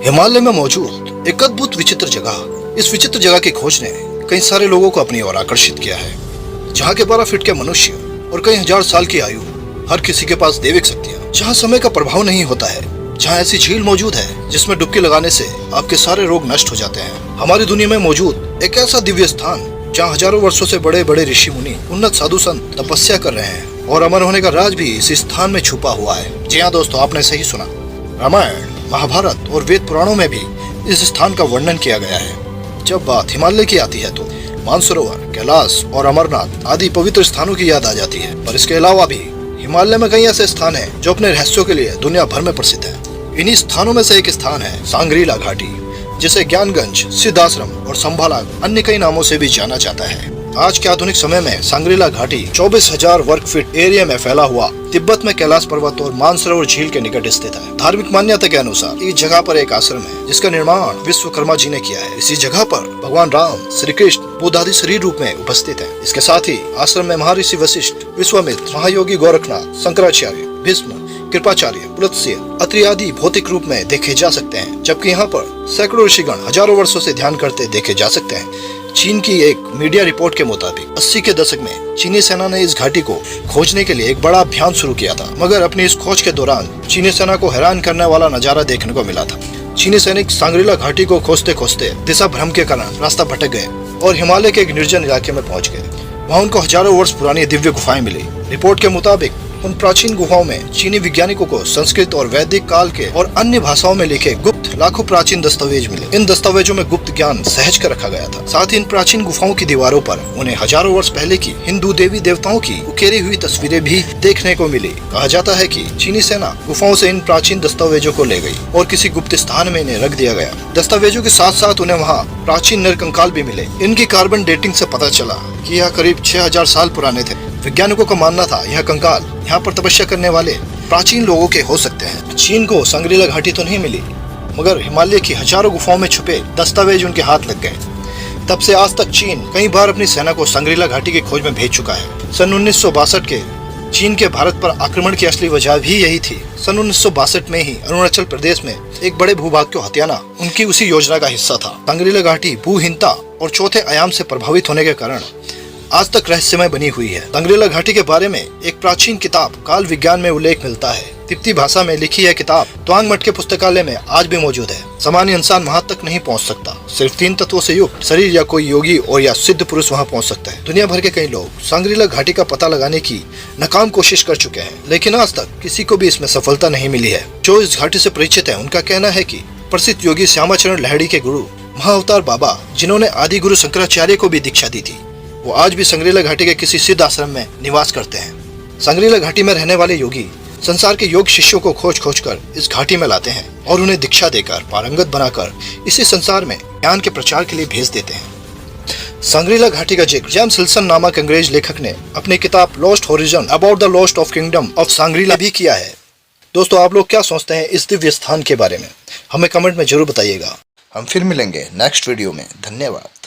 हिमालय में मौजूद एक अद्भुत विचित्र जगह। इस विचित्र जगह की खोज ने कई सारे लोगों को अपनी ओर आकर्षित किया है, जहाँ के 12 फीट के मनुष्य और कई हजार साल की आयु, हर किसी के पास दैविक शक्तियाँ, जहाँ समय का प्रभाव नहीं होता है, जहाँ ऐसी झील मौजूद है जिसमें डुबकी लगाने से आपके सारे रोग नष्ट हो जाते हैं। हमारी दुनिया में मौजूद एक ऐसा दिव्य स्थान जहाँ हजारों वर्षों से बड़े बड़े ऋषि मुनि, उन्नत साधु संत तपस्या कर रहे हैं और अमर होने का राज भी इस स्थान में छुपा हुआ है। जी हाँ दोस्तों, आपने सही सुना। रामायण, महाभारत और वेद पुराणों में भी इस स्थान का वर्णन किया गया है। जब बात हिमालय की आती है तो मानसरोवर, कैलाश और अमरनाथ आदि पवित्र स्थानों की याद आ जाती है। पर इसके अलावा भी हिमालय में कई ऐसे स्थान हैं जो अपने रहस्यों के लिए दुनिया भर में प्रसिद्ध है। इन्हीं स्थानों में से एक स्थान है सांग्रीला घाटी, जिसे ज्ञानगंज, सिद्धाश्रम और संभाला अन्य कई नामों से भी जाना जाता है। आज के आधुनिक समय में सांग्रीला घाटी 24,000 वर्ग फीट एरिया में फैला हुआ तिब्बत में कैलाश पर्वत और मानसरोवर झील के निकट स्थित है। धार्मिक मान्यता के अनुसार इस जगह पर एक आश्रम है जिसका निर्माण विश्वकर्मा जी ने किया है। इसी जगह पर भगवान राम, श्री कृष्ण, बुद्ध आदि शरीर रूप में उपस्थित है। इसके साथ ही आश्रम में महर्षि वशिष्ठ, विश्वामित्र, महायोगी गोरखनाथ, शंकराचार्य, भीष्म, कृपाचार्य, पुलत्स्य, अत्रि आदि भौतिक रूप में देखे जा सकते हैं, जबकि यहाँ पर सैकड़ों ऋषिगण हजारों वर्षों से ध्यान करते देखे जा सकते हैं। चीन की एक मीडिया रिपोर्ट के मुताबिक 80 के दशक में चीनी सेना ने इस घाटी को खोजने के लिए एक बड़ा अभियान शुरू किया था, मगर अपनी इस खोज के दौरान चीनी सेना को हैरान करने वाला नजारा देखने को मिला था। चीनी सैनिक सांग्रीला घाटी को खोजते खोजते दिशा भ्रम के कारण रास्ता भटक गए और हिमालय के एक निर्जन इलाके में पहुंच गए। वहाँ उनको हजारों वर्ष पुरानी दिव्य गुफाएं मिली। रिपोर्ट के मुताबिक उन प्राचीन गुफाओं में चीनी वैज्ञानिकों को संस्कृत और वैदिक काल के और अन्य भाषाओं में लिखे गुप्त लाखों प्राचीन दस्तावेज मिले। इन दस्तावेजों में गुप्त ज्ञान सहज कर रखा गया था। साथ ही इन प्राचीन गुफाओं की दीवारों पर उन्हें हजारों वर्ष पहले की हिंदू देवी देवताओं की उकेरी हुई तस्वीरें भी देखने को मिली। कहा जाता है कि चीनी सेना गुफाओं से इन प्राचीन दस्तावेजों को ले गई और किसी गुप्त स्थान में इन्हें रख दिया गया। दस्तावेजों के साथ साथ उन्हें वहाँ प्राचीन नरकंकाल भी मिले। इनकी कार्बन डेटिंग से पता चला कि यह करीब 6000 साल पुराने थे। वैज्ञानिकों का मानना था यह कंकाल यहाँ पर तपस्या करने वाले प्राचीन लोगों के हो सकते हैं। चीन को सांग्रीला घाटी तो नहीं मिली, मगर हिमालय की हजारों गुफाओं में छुपे दस्तावेज उनके हाथ लग गए। तब से आज तक चीन कई बार अपनी सेना को सांग्रीला घाटी की खोज में भेज चुका है। सन 1962 के चीन के भारत पर आक्रमण की असली वजह भी यही थी। सन 1962 में ही अरुणाचल प्रदेश में एक बड़े भूभाग को हथियाना उनकी उसी योजना का हिस्सा था। सांग्रीला घाटी भूहीनता और चौथे आयाम से प्रभावित होने के कारण आज तक रहस्यमय बनी हुई है। सांग्रीला घाटी के बारे में एक प्राचीन किताब काल विज्ञान में उल्लेख मिलता है। तिब्बती भाषा में लिखी यह किताब त्वांग मठ के पुस्तकालय में आज भी मौजूद है। सामान्य इंसान वहां तक नहीं पहुंच सकता। सिर्फ 3 तत्वों से युक्त शरीर या कोई योगी और या सिद्ध पुरुष वहां पहुंच सकता है। दुनिया भर के कई लोग सांग्रीला घाटी का पता लगाने की नाकाम कोशिश कर चुके हैं, लेकिन आज तक किसी को भी इसमें सफलता नहीं मिली है। जो इस घाटी से परिचित है उनका कहना है कि प्रसिद्ध योगी श्यामाचरण लाहिड़ी के गुरु महाअवतार बाबा, जिन्होंने आदि गुरु शंकराचार्य को भी दीक्षा दी थी, वो आज भी सांग्रीला घाटी के किसी सिद्ध आश्रम में निवास करते हैं। सांग्रीला घाटी में रहने वाले योगी संसार के योग शिष्यों को खोज खोज कर इस घाटी में लाते हैं और उन्हें दीक्षा देकर पारंगत बनाकर इसी संसार में ज्ञान के प्रचार के लिए भेज देते हैं। सांग्रीला घाटी का जिक्र जेम्स हिल्सन नामक अंग्रेज लेखक ने अपनी किताब lost horizon about the lost of kingdom of Shangrila भी किया है। दोस्तों, आप लोग क्या सोचते हैं इस दिव्य स्थान के बारे में? हमें कमेंट में जरूर बताइएगा। हम फिर मिलेंगे नेक्स्ट वीडियो में। धन्यवाद।